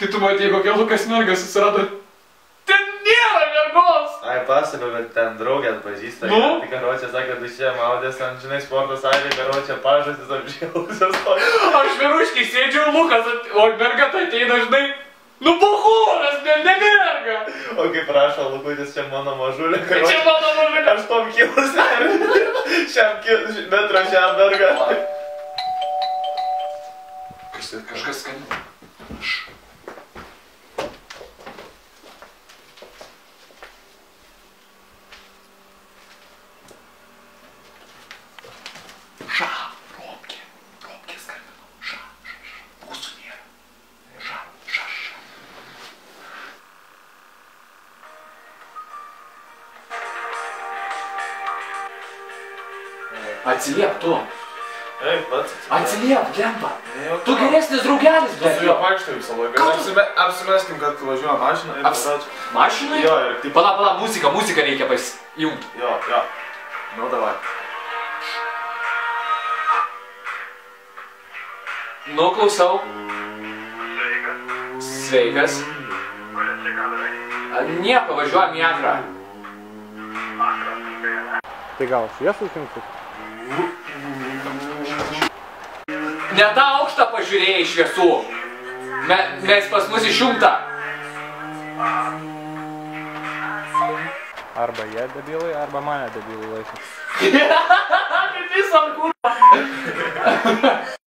Tai tu matei, kokia Lukas merga susirado. Ten nėra mergos! Ai, pasakoju, bet ten draugė atpažįsta. Nu? Tai karočią sakė, duše maudės, ant žinai, sporto salė, karočią pažastis apžėlusios to. Aš vyruškiai sėdžiu ir Lukas, o merga tai ateina, žinai. Nu, buchūras, ne merga! O kaip prašo Lukutis, čia mano mažulė, Čia mano mažulė. Aš tom kilus neriu. Šiam metrą šiam mergą. Kažkas skaniai. Robkė skambino. Mūsų nėra. Atsiliep tu. Ei, pats. Atsiliep, lempa. Tu geresnis draugelis, Tu su juo vaikštai visą laiką. Apsimeskim, kad važiuoja mašina ir Mašinai? Jo, ir taip. Pala, muziką reikia pasijungti. Jo. Nu, davai. Nu, klausau. Sveikas. Nieko, važiuojam į Akrą. Tai gal šviesų užjungsit? Ne tą aukštą pažiūrėjai šviesų. Mes pas mus išjungta. Arba jie debilai, arba mane debilai laiko. Kaip visam kurva.